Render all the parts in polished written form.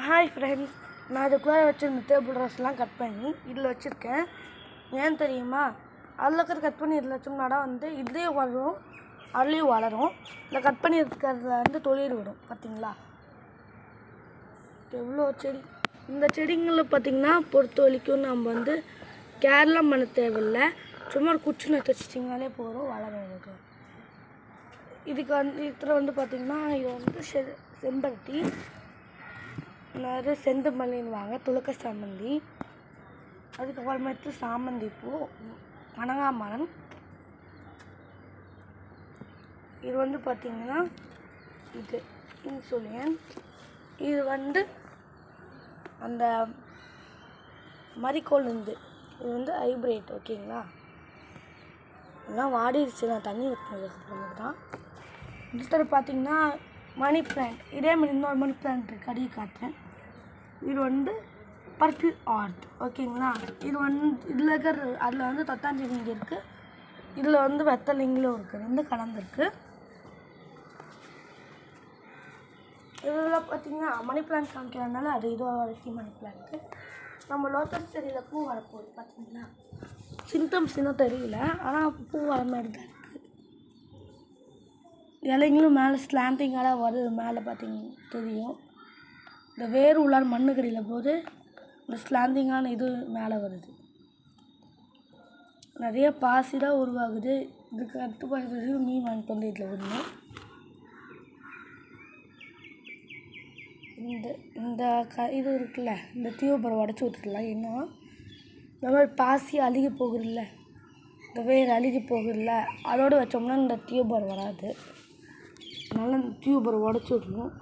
Hi friends, நான் இதுக்குள்ளே வச்சுருந்த டேபிள் ரோஸ்லாம் கட் பண்ணி இதில் வச்சுருக்கேன். ஏன் தெரியுமா? அதில் இருக்கிற கட் பண்ணி இதில் வச்சோம்னாடா இதுலேயும் வளரும், அதுலேயும் வளரும். இந்த கட் பண்ணி இருக்கிறதுல தொழில் வரும். பார்த்தீங்களா எவ்வளோ செடி? இந்த செடிங்களில் பார்த்திங்கன்னா பொறுத்த வரைக்கும் நம்ம கேர்லாம் பண்ண தேவையில்லை. சும்மா ஒரு குச்சி நட்டு வச்சிட்டிங்கனாலே போதும், வளரும். இதுக்கு இதில் பார்த்திங்கன்னா இது செம்பருத்தி, நிறைய செந்துமல்லின்னுவாங்க, துளக்க சாமந்தி, அதுக்கப்புறமேட்டு சாமந்தி பூ, கனகாமரம். இது பார்த்திங்கன்னா இது இன்சுலின். இது அந்த மரிக்கோல்ந்து இது ஹைப்ரிட். ஓகேங்களா? இதெல்லாம் வாடிடுச்சு, நான் தண்ணி ஊற்றினதுக்கு தான். அடுத்தது பார்த்திங்கன்னா மணி பிளான்ட். இதே மாதிரி இன்னொரு மணி பிளான்ட் இருக்குது, அடியை காட்டுறேன். இது பர்பிள் ஆர்ட். ஓகேங்களா? இது இதில் இருக்கிற அதில் தத்தாஞ்சிலிங்க இருக்குது, இதில் வெத்தலிங்களும் இருக்குது, ரெண்டு கலந்துருக்கு. இதில் பார்த்திங்கன்னா மணி பிளான்ட் காமிக்கிறதுனால அது இதுவாக வரைக்கும் மணி பிளான்ட்டு. நம்ம லோட்டஸ் செடியில் பூ வரப்போகுது. பார்த்திங்களா? சிம்டம்ஸ் இன்னும் தெரியல, ஆனால் பூ வர மாதிரி தான் இருக்குது. இலைங்களும் மேலே ஸ்லாண்டிங்காக வருது. மேலே பார்த்திங்கன்னா தெரியும், இந்த வேர் உள்ளார் மண்ணுக்கடியில் போது இந்த ஸ்லாண்டிங்கான இது மேலே வருது. நிறைய பாசி தான் உருவாகுது. இதுக்கு அடுத்து பண்ணுறது மீன் வாங்கிட்டு இதில் விடணும். இந்த இது இருக்குல்ல, இந்த டியூபரை உடச்சி விட்டுக்கலாம். இன்னும் இந்த மாதிரி பாசி அழுகி போகுதில்ல, இந்த வேர் அழுகி போகுதில்ல, அதோடு வச்சோம்னா இந்த டியூபர் வராது. அதனால் இந்த டியூபரை உடச்சி விடணும்.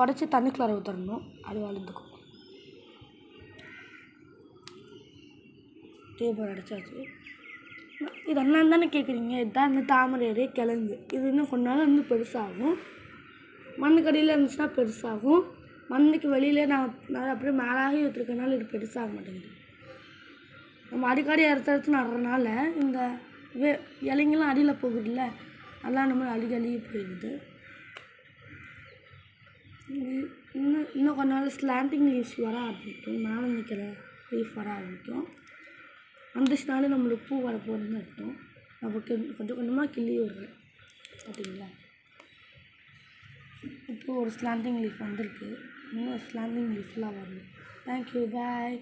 உடச்சி தண்ணிக்குள்ளார ஊற்றணும், அது வளர்ந்துக்கும். டியூபர் அடைச்சாச்சு. இது என்னன்னு தானே கேட்குறீங்க? இதுதான் இந்த தாமரை கிழங்கு. இது இன்னும் கொஞ்ச நாள் பெருசாகும். மண்ணுக்கடியில் இருந்துச்சுன்னா பெருசாகும். மண்ணுக்கு வெளியிலே நான் அப்படியே மேலாகி ஊற்றுருக்கனால இது பெருசாக மாட்டேங்குது. நம்ம அடிக்கடி அறுத்து நடுறதுனால இந்த இலைங்கெல்லாம் அடியில் போகுதில்ல, அதெல்லாம் நம்ம அழுகி போயிடுது. இன்னும் கொஞ்ச நாள் ஸ்லாண்டிங் லீவ்ஸ் வர ஆரம்பிக்கும், மேலே நிற்கிற லீஃப் வர ஆரம்பிக்கும். வந்துச்சுனாலே நம்மளுக்கு பூ வர போகிறதுன்னு அர்த்தம். நம்ம கொஞ்சம் கொஞ்சமாக கிள்ளி விடுறேன். பார்த்தீங்களா? இப்போது ஒரு ஸ்லாண்டிங் லீஃப் வந்திருக்கு, இன்னும் ஸ்லாண்டிங் லீஃப்லாம் வரணும். தேங்க்யூ, பாய்.